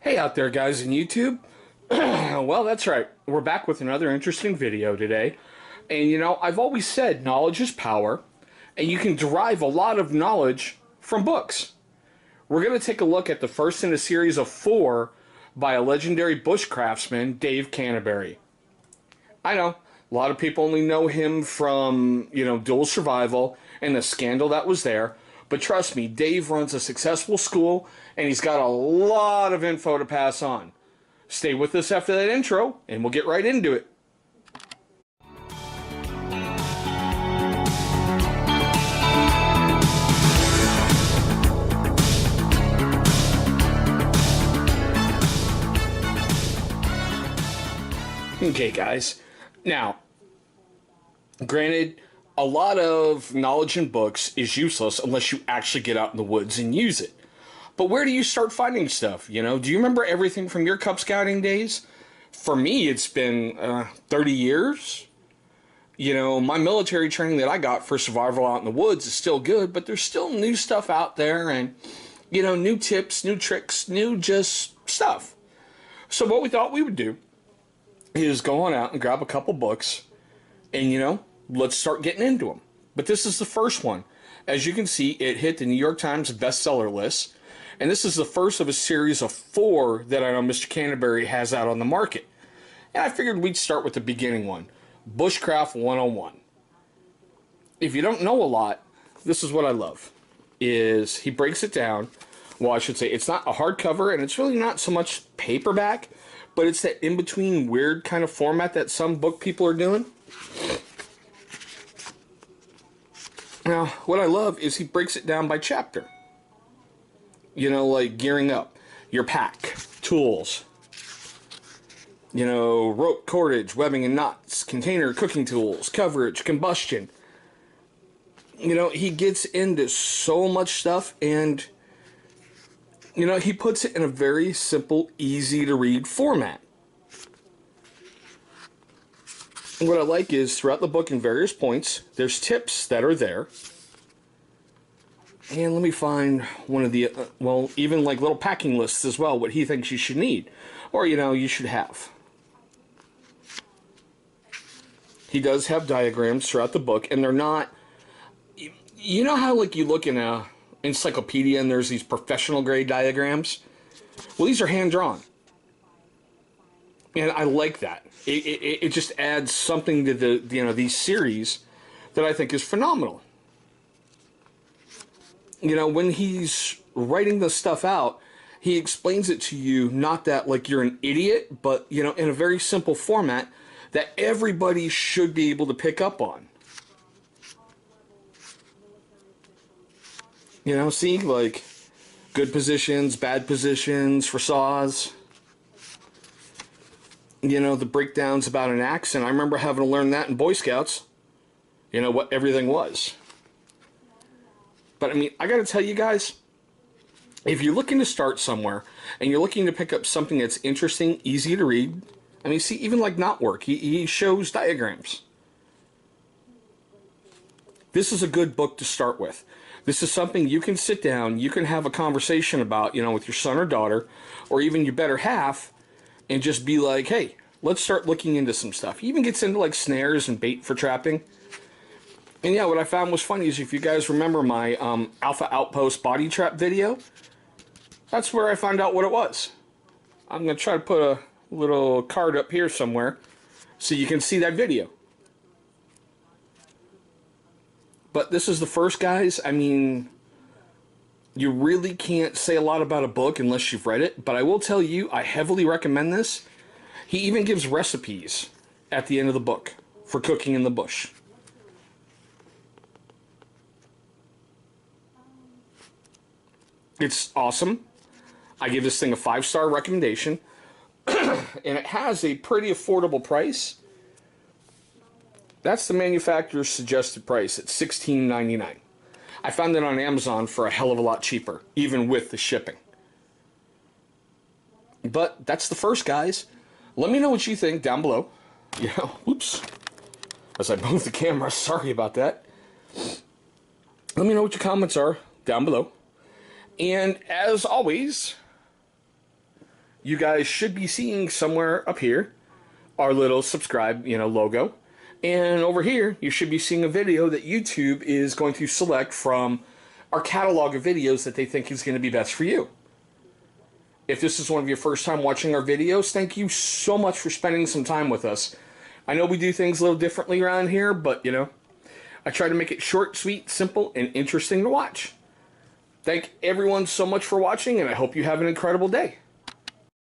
Hey out there guys in YouTube. Well, that's right. We're back with another interesting video today. And you know, I've always said knowledge is power, and you can derive a lot of knowledge from books. We're going to take a look at the first in a series of 4 by a legendary bushcraftsman, Dave Canterbury. I know, a lot of people only know him from, dual survival and the scandal that was there. But trust me, Dave runs a successful school, and he's got a lot of info to pass on. Stay with us after that intro, and we'll get right into it. Okay, guys. Now, granted, a lot of knowledge in books is useless unless you actually get out in the woods and use it. But where do you start finding stuff? Do you remember everything from your Cub Scouting days? For me, it's been 30 years. My military training that I got for survival out in the woods is still good, but there's still new stuff out there and, new tips, new tricks, new just stuff. So what we thought we would do is go on out and grab a couple books and, let's start getting into them. But this is the first one. As you can see, it hit the New York Times bestseller list. And this is the first of a series of 4 that I know Mr. Canterbury has out on the market. And I figured we'd start with the beginning one, Bushcraft 101. If you don't know a lot, this is what I love, is he breaks it down. Well, I should say it's not a hardcover, and it's really not so much paperback, but it's that in-between weird kind of format that some book people are doing. Now, what I love is he breaks it down by chapter. Like gearing up, your pack, tools, rope, cordage, webbing and knots, container, cooking tools, coverage, combustion. He gets into so much stuff, and, he puts it in a very simple, easy to read format. And what I like is throughout the book in various points, there's tips that are there. And let me find one of the, even like little packing lists as well, what he thinks you should need. Or, you should have. He does have diagrams throughout the book, and they're not, you know how like you look in a encyclopedia and there's these professional grade diagrams? Well, these are hand-drawn. And I like that. It just adds something to the, these series that I think is phenomenal. When he's writing the stuff out, he explains it to you, not that like you're an idiot, but, in a very simple format that everybody should be able to pick up on. See, like, good positions, bad positions for saws. The breakdowns about an axe, and I remember having to learn that in Boy Scouts. What everything was. But, I mean, I got to tell you guys, if you're looking to start somewhere and you're looking to pick up something that's interesting, easy to read, I mean, see, even like Knotwork, he shows diagrams. This is a good book to start with. This is something you can sit down, you can have a conversation about, with your son or daughter, or even your better half, and just be like, hey, let's start looking into some stuff. He even gets into like snares and bait for trapping. And yeah, what I found was funny is if you guys remember my Alpha Outpost body trap video, that's where I found out what it was. I'm going to try to put a little card up here somewhere so you can see that video. But this is the first, guys. I mean, you really can't say a lot about a book unless you've read it, but I will tell you, I heavily recommend this. He even gives recipes at the end of the book for cooking in the bush. It's awesome. I give this thing a 5-star recommendation. And it has a pretty affordable price. That's the manufacturer's suggested price at $16.99. I found it on Amazon for a hell of a lot cheaper, even with the shipping. But that's the first, guys. Let me know what you think down below. Oops. As I move the camera, sorry about that. Let me know what your comments are down below. And as always, you guys should be seeing somewhere up here our little subscribe, logo. And over here, you should be seeing a video that YouTube is going to select from our catalog of videos that they think is going to be best for you. If this is one of your first time watching our videos, thank you so much for spending some time with us. I know we do things a little differently around here, but, I try to make it short, sweet, simple, and interesting to watch. Thank everyone so much for watching, and I hope you have an incredible day.